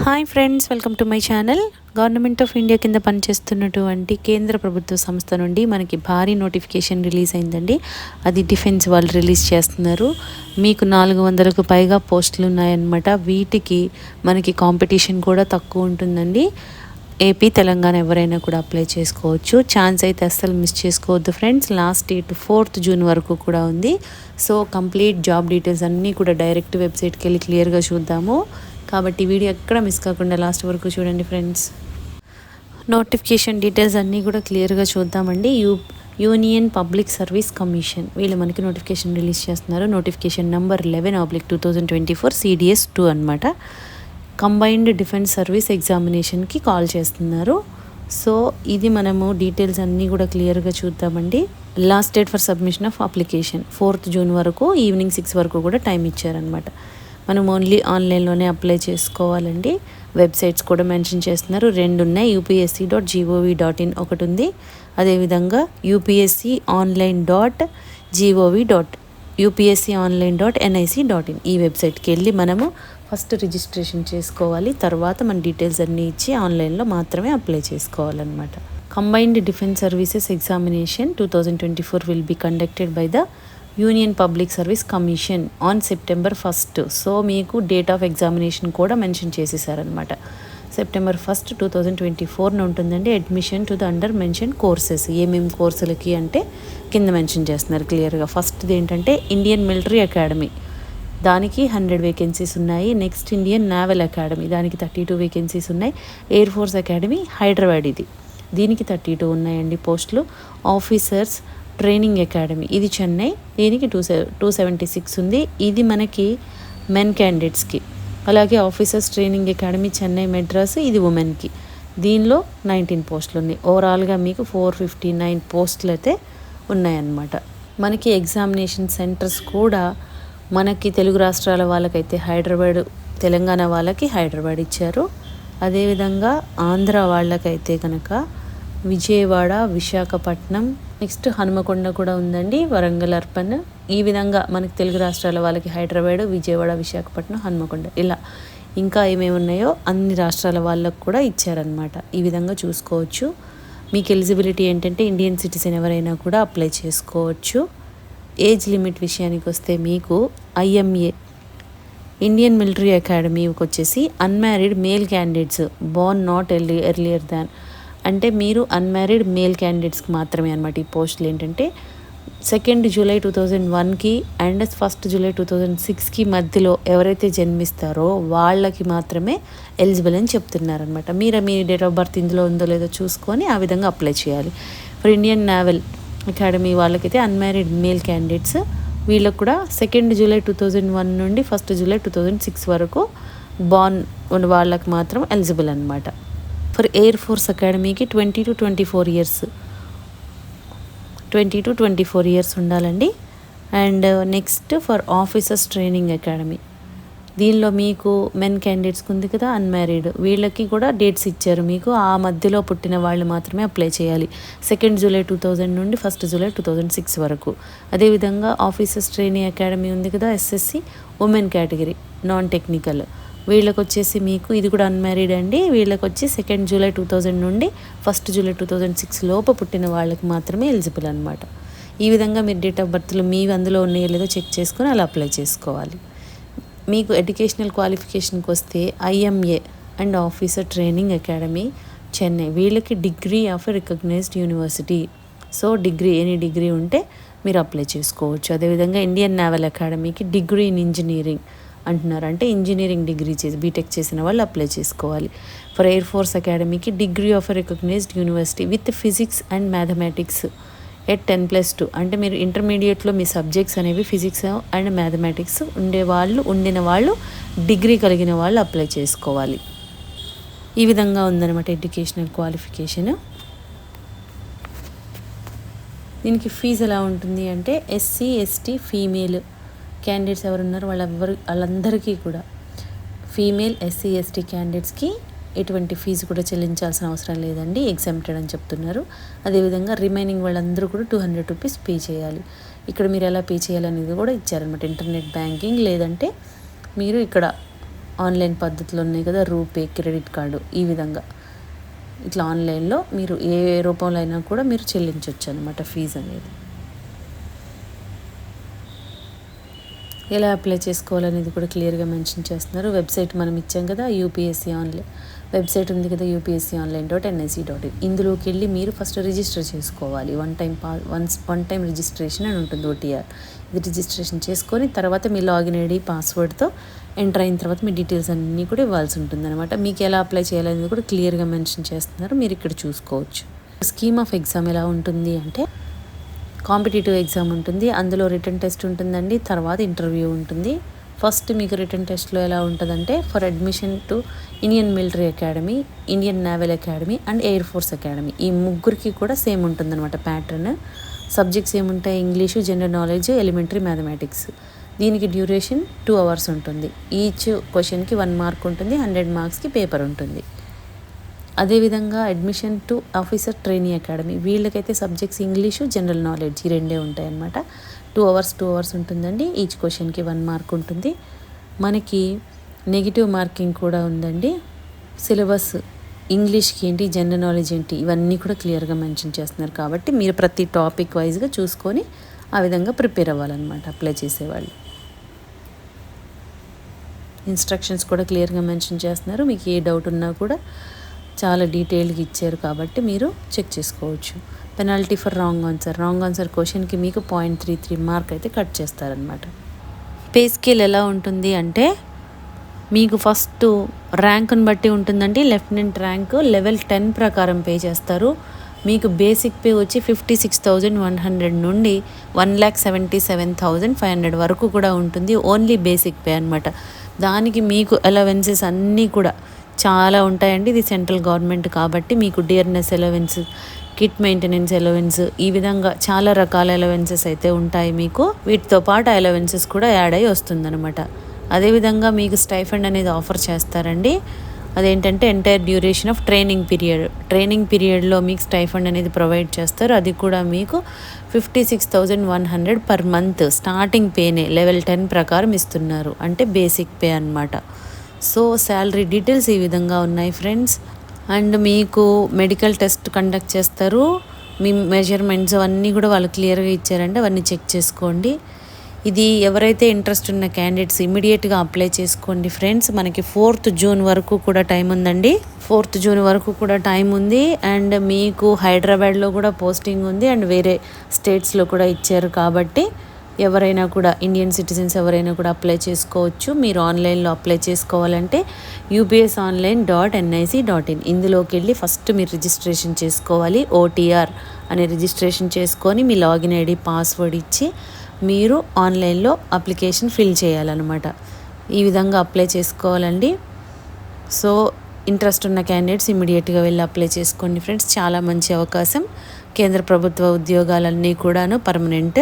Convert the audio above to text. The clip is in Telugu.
Hi friends, welcome to my channel. Government of India కింద పనిచేస్తున్నటువంటి కేంద్ర ప్రభుత్వ సంస్థ నుండి మనకి భారీ నోటిఫికేషన్ రిలీజ్ అయిందండి. అది డిఫెన్స్ వాళ్ళు రిలీజ్ చేస్తున్నారు. మీకు 400కు పైగా పోస్టులు ఉన్నాయన్నమాట. వీటికి మనకి కాంపిటీషన్ కూడా తక్కువ ఉంటుందండి. ఏపీ, తెలంగాణ ఎవరైనా కూడా అప్లై చేసుకోవచ్చు. ఛాన్స్ అయితే అస్సలు మిస్ చేసుకోవద్దు friends. Last date 4th June వరకు కూడా ఉంది. సో కంప్లీట్ జాబ్ డీటెయిల్స్ అన్నీ కూడా డైరెక్ట్ వెబ్సైట్కి వెళ్ళి క్లియర్గా చూద్దాము. కాబట్టి వీడియో ఎక్కడ మిస్ కాకుండా లాస్ట్ వరకు చూడండి ఫ్రెండ్స్. నోటిఫికేషన్ డీటెయిల్స్ అన్నీ కూడా క్లియర్గా చూద్దామండి. యూనియన్ పబ్లిక్ సర్వీస్ కమిషన్ వీళ్ళు మనకి నోటిఫికేషన్ రిలీజ్ చేస్తున్నారు. నోటిఫికేషన్ నెంబర్ 11/2024 CDS 2 అనమాట. కంబైన్డ్ డిఫెన్స్ సర్వీస్ ఎగ్జామినేషన్కి కాల్ చేస్తున్నారు. సో ఇది మనము డీటెయిల్స్ అన్నీ కూడా క్లియర్గా చూద్దామండి. Last date for submission of application 4th June వరకు ఈవినింగ్ 6 వరకు కూడా టైం ఇచ్చారనమాట. మనం ఓన్లీ ఆన్లైన్లోనే అప్లై చేసుకోవాలండి. వెబ్సైట్స్ కూడా మెన్షన్ చేస్తున్నారు. 2 ఉన్నాయి. upsc.gov.in ఒకటి ఉంది. అదేవిధంగా upsconline.nic.in ఈ వెబ్సైట్కి వెళ్ళి మనము ఫస్ట్ రిజిస్ట్రేషన్ చేసుకోవాలి. తర్వాత మన డీటెయిల్స్ అన్నీ ఇచ్చి ఆన్లైన్లో మాత్రమే అప్లై చేసుకోవాలన్నమాట. Combined defence services examination 2024 will be conducted by the Union Public Service Commission on September 1st. So మీకు డేట్ ఆఫ్ ఎగ్జామినేషన్ కూడా మెన్షన్ చేసేసారనమాట. September 1st 2024 ఉంటుందండి. Admission to the under mention courses ఏమేమి కోర్సులకి అంటే కింద మెన్షన్ చేస్తున్నారు క్లియర్గా. ఫస్ట్ది ఏంటంటే ఇండియన్ మిలిటరీ అకాడమీ, దానికి 100 వేకెన్సీస్ ఉన్నాయి. నెక్స్ట్ ఇండియన్ నేవల్ అకాడమీ, దానికి 32 వేకెన్సీస్ ఉన్నాయి. ఎయిర్ ఫోర్స్ అకాడమీ హైదరాబాద్, దీనికి 32 ఉన్నాయండి పోస్టులు. ఆఫీసర్స్ ట్రైనింగ్ అకాడమీ ఇది చెన్నై, దీనికి 276 ఉంది. ఇది మనకి మెన్ క్యాండిడేట్స్కి. అలాగే officers training academy Chennai Madras, ఇది ఉమెన్కి. దీనిలో 19 పోస్టులు ఉన్నాయి. ఓవరాల్గా మీకు 459 పోస్టులు అయితే ఉన్నాయన్నమాట. మనకి ఎగ్జామినేషన్ సెంటర్స్ కూడా మనకి తెలుగు రాష్ట్రాల వాళ్ళకైతే హైదరాబాద్, తెలంగాణ వాళ్ళకి హైదరాబాద్ ఇచ్చారు. అదేవిధంగా ఆంధ్ర వాళ్ళకైతే కనుక విజయవాడ, విశాఖపట్నం, నెక్స్ట్ హనుమకొండ కూడా ఉందండి, వరంగల్, అర్పన్. ఈ విధంగా మనకి తెలుగు రాష్ట్రాల వాళ్ళకి హైదరాబాద్, విజయవాడ, విశాఖపట్నం, హనుమకొండ, ఇలా ఇంకా ఏమేమి ఉన్నాయో అన్ని రాష్ట్రాల వాళ్ళకు కూడా ఇచ్చారనమాట. ఈ విధంగా చూసుకోవచ్చు. మీకు ఎలిజిబిలిటీ ఏంటంటే ఇండియన్ సిటిజన్ ఎవరైనా కూడా అప్లై చేసుకోవచ్చు. ఏజ్ లిమిట్ విషయానికి వస్తే మీకు IMA ఇండియన్ మిలిటరీ అకాడమీకి వచ్చేసి unmarried male candidates Born not earlier దాన్, అంటే మీరు అన్మ్యారీడ్ మేల్ క్యాండిడేట్స్కి మాత్రమే అనమాట. ఈ పోస్టులు ఏంటంటే 2nd జూలై 2001కి అండ్ 1st జూలై 2006కి మధ్యలో ఎవరైతే జన్మిస్తారో వాళ్ళకి మాత్రమే ఎలిజిబుల్ అని చెప్తున్నారనమాట. మీరు మీ డేట్ ఆఫ్ బర్త్ ఇందులో ఉందో లేదో చూసుకొని ఆ విధంగా అప్లై చేయాలి. ఫర్ ఇండియన్ నేవల్ అకాడమీ వాళ్ళకైతే అన్మ్యారీడ్ మేల్ క్యాండిడేట్స్, వీళ్ళకు కూడా 2nd జూలై 2001 నుండి 1st జూలై 2006 వరకు బార్న్ ఉన్న వాళ్ళకి మాత్రం ఎలిజిబుల్ అనమాట. ఫర్ ఎయిర్ ఫోర్స్ అకాడమీకి 20 to 24 ఇయర్స్ ఉండాలండి. And next for officers training academy, దీనిలో మీకు మెన్ క్యాండిడేట్స్కి ఉంది కదా అన్మ్యారీడ్, వీళ్ళకి కూడా డేట్స్ ఇచ్చారు. మీకు ఆ మధ్యలో పుట్టిన వాళ్ళు మాత్రమే అప్లై చేయాలి. 2nd జూలై 2000 నుండి 1st జూలై 2006 వరకు. అదేవిధంగా ఆఫీసర్స్ ట్రైనింగ్ అకాడమీ ఉంది కదా SSC, women category, non technical, వీళ్ళకి వచ్చేసి మీకు ఇది కూడా అన్మ్యారీడ్ అండి. వీళ్ళకి వచ్చి 2nd జూలై 2000 నుండి 1st జూలై 2006 లోపు పుట్టిన వాళ్ళకి మాత్రమే ఎలిజిబుల్ అనమాట. ఈ విధంగా మీరు డేట్ ఆఫ్ బర్త్లు మీవి అందులో ఉన్నాయో లేదో చెక్ చేసుకొని అలా అప్లై చేసుకోవాలి. మీకు ఎడ్యుకేషనల్ క్వాలిఫికేషన్కి వస్తే IMA and officer training academy Chennai, వీళ్ళకి degree of recognised university. So any degree ఉంటే మీరు అప్లై చేసుకోవచ్చు. అదేవిధంగా ఇండియన్ నేవల్ అకాడమీకి డిగ్రీ ఇన్ ఇంజనీరింగ్ అంటున్నారు, అంటే ఇంజనీరింగ్ డిగ్రీ బీటెక్ చేసిన వాళ్ళు అప్లై చేసుకోవాలి. ఫర్ ఎయిర్ ఫోర్స్ అకాడమీకి degree of recognised university with physics and mathematics at 10+2, అంటే మీరు ఇంటర్మీడియట్లో మీ సబ్జెక్ట్స్ అనేవి ఫిజిక్స్ అండ్ మ్యాథమెటిక్స్ ఉండిన వాళ్ళు డిగ్రీ కలిగిన వాళ్ళు అప్లై చేసుకోవాలి. ఈ విధంగా ఉందన్నమాట ఎడ్యుకేషనల్ క్వాలిఫికేషన్. దీనికి ఫీజు ఎలా ఉంటుంది అంటే SC ST ఫీమేల్ క్యాండిడేట్స్ ఎవరున్నారు వాళ్ళందరికీ కూడా, ఫీమేల్ SC ST క్యాండిడేట్స్కి ఎటువంటి ఫీజు కూడా చెల్లించాల్సిన అవసరం లేదండి, ఎగ్జామ్టెడ్ అని చెప్తున్నారు. అదేవిధంగా రిమైనింగ్ వాళ్ళందరూ కూడా 200 రూపీస్ పే చేయాలి. ఇక్కడ మీరు ఎలా పే చేయాలనేది కూడా ఇచ్చారనమాట. ఇంటర్నెట్ బ్యాంకింగ్, లేదంటే మీరు ఇక్కడ ఆన్లైన్ పద్ధతులు ఉన్నాయి కదా, రూపే, క్రెడిట్ కార్డు, ఈ విధంగా ఇట్లా ఆన్లైన్లో మీరు ఏ రూపంలో అయినా కూడా మీరు చెల్లించవచ్చు అనమాట ఫీజు అనేది. ఎలా అప్లై చేసుకోవాలనేది కూడా క్లియర్గా మెన్షన్ చేస్తున్నారు. వెబ్సైట్ మనం ఇచ్చాం కదా, యూపీఎస్సీ ఆన్లైన్ వెబ్సైట్ ఉంది కదా, upsconline.nic.in. ఇందులోకి వెళ్ళి మీరు ఫస్ట్ రిజిస్టర్ చేసుకోవాలి. వన్ టైం రిజిస్ట్రేషన్ అని ఉంటుంది, OTR. ఇది రిజిస్ట్రేషన్ చేసుకొని తర్వాత మీ లాగిన్ ఐడి పాస్వర్డ్తో ఎంటర్ అయిన తర్వాత మీ డీటెయిల్స్ అన్నీ కూడా ఇవ్వాల్సి ఉంటుంది అనమాట. మీకు ఎలా అప్లై చేయాలనేది కూడా క్లియర్గా మెన్షన్ చేస్తున్నారు, మీరు ఇక్కడ చూసుకోవచ్చు. స్కీమ్ ఆఫ్ ఎగ్జామ్ ఎలా ఉంటుంది అంటే, కాంపిటేటివ్ ఎగ్జామ్ ఉంటుంది, అందులో రిటర్న్ టెస్ట్ ఉంటుందండి, తర్వాత ఇంటర్వ్యూ ఉంటుంది. ఫస్ట్ మీకు రిటర్న్ టెస్ట్లో ఎలా ఉంటుందంటే, for admission to Indian military academy, Indian naval academy and air force academy, ఈ ముగ్గురికి కూడా సేమ్ ఉంటుందన్నమాట ప్యాటర్న్. సబ్జెక్ట్స్ ఏముంటాయి, English, general knowledge, elementary mathematics. దీనికి డ్యూరేషన్ 2 hours ఉంటుంది. ఈచ్ క్వశ్చన్కి 1 mark ఉంటుంది, 100 marksకి పేపర్ ఉంటుంది. అదేవిధంగా admission to officer trainee academy, వీళ్ళకైతే సబ్జెక్ట్స్ ఇంగ్లీషు, జనరల్ నాలెడ్జ్, ఈ రెండే ఉంటాయి అన్నమాట. 2 hours ఉంటుందండి. ఈచ్ క్వశ్చన్కి 1 mark ఉంటుంది. మనకి నెగిటివ్ మార్కింగ్ కూడా ఉందండి. సిలబస్ ఇంగ్లీష్కి ఏంటి, జనరల్ నాలెడ్జ్ ఏంటి, ఇవన్నీ కూడా క్లియర్గా మెన్షన్ చేస్తున్నారు. కాబట్టి మీరు ప్రతి టాపిక్ వైజ్గా చూసుకొని ఆ విధంగా ప్రిపేర్ అవ్వాలన్నమాట అప్లై చేసేవాళ్ళు. ఇన్స్ట్రక్షన్స్ కూడా క్లియర్గా మెన్షన్ చేస్తున్నారు. మీకు ఏ డౌట్ ఉన్నా కూడా చాలా డీటెయిల్గా ఇచ్చారు కాబట్టి మీరు చెక్ చేసుకోవచ్చు. పెనాల్టీ ఫర్ రాంగ్ ఆన్సర్ క్వశ్చన్కి మీకు 0.33 మార్క్ అయితే కట్ చేస్తారనమాట. పే స్కేల్ ఎలా ఉంటుంది అంటే, మీకు ఫస్ట్ ర్యాంకుని బట్టి ఉంటుందండి. లెఫ్టినెంట్ ర్యాంక్ లెవెల్ 10 ప్రకారం పే చేస్తారు. మీకు బేసిక్ పే వచ్చి 56,100 నుండి 1,77,500 వరకు కూడా ఉంటుంది. ఓన్లీ బేసిక్ పే అనమాట. దానికి మీకు అలవెన్సెస్ అన్నీ కూడా చాలా ఉంటాయండి. ఇది సెంట్రల్ గవర్నమెంట్ కాబట్టి మీకు dearness allowance, kit maintenance allowance, ఈ విధంగా చాలా రకాల అలవెన్సెస్ అయితే ఉంటాయి మీకు. వీటితో పాటు అలవెన్సెస్ కూడా యాడ్ అయ్యి వస్తుందన్నమాట. అదేవిధంగా మీకు స్టైఫండ్ అనేది ఆఫర్ చేస్తారండి. అదేంటంటే ఎంటైర్ డ్యూరేషన్ ఆఫ్ ట్రైనింగ్ పీరియడ్లో మీకు స్టైఫండ్ అనేది ప్రొవైడ్ చేస్తారు. అది కూడా మీకు 56,100 పర్ మంత్ స్టార్టింగ్ పేనే లెవెల్ 10 ప్రకారం ఇస్తున్నారు, అంటే బేసిక్ పే అన్నమాట. సో శాలరీ డీటెయిల్స్ ఈ విధంగా ఉన్నాయి ఫ్రెండ్స్. అండ్ మీకు మెడికల్ టెస్ట్ కండక్ట్ చేస్తారు. మీ మెజర్మెంట్స్ అవన్నీ కూడా వాళ్ళు క్లియర్గా ఇచ్చారంటే అవన్నీ చెక్ చేసుకోండి. ఇది ఎవరైతే ఇంట్రెస్ట్ ఉన్న క్యాండిడేట్స్ ఇమీడియట్గా అప్లై చేసుకోండి ఫ్రెండ్స్. మనకి 4th June వరకు కూడా టైం ఉందండి. 4th June వరకు కూడా టైం ఉంది. అండ్ మీకు హైదరాబాద్లో కూడా పోస్టింగ్ ఉంది అండ్ వేరే స్టేట్స్లో కూడా ఇచ్చారు. కాబట్టి ఎవరైనా కూడా ఇండియన్ సిటిజన్స్ ఎవరైనా కూడా అప్లై చేసుకోవచ్చు. మీరు ఆన్లైన్లో అప్లై చేసుకోవాలంటే upsconline.nic.in ఇందులోకి వెళ్ళి ఫస్ట్ మీరు రిజిస్ట్రేషన్ చేసుకోవాలి. OTR అనే రిజిస్ట్రేషన్ చేసుకొని మీ లాగిన్ ఐడి పాస్వర్డ్ ఇచ్చి మీరు ఆన్లైన్లో అప్లికేషన్ ఫిల్ చేయాలన్నమాట. ఈ విధంగా అప్లై చేసుకోవాలండి. సో ఇంట్రెస్ట్ ఉన్న క్యాండిడేట్స్ ఇమీడియట్గా వెళ్ళి అప్లై చేసుకోండి ఫ్రెండ్స్. చాలా మంచి అవకాశం. కేంద్ర ప్రభుత్వ ఉద్యోగాలన్నీ కూడాను పర్మనెంట్.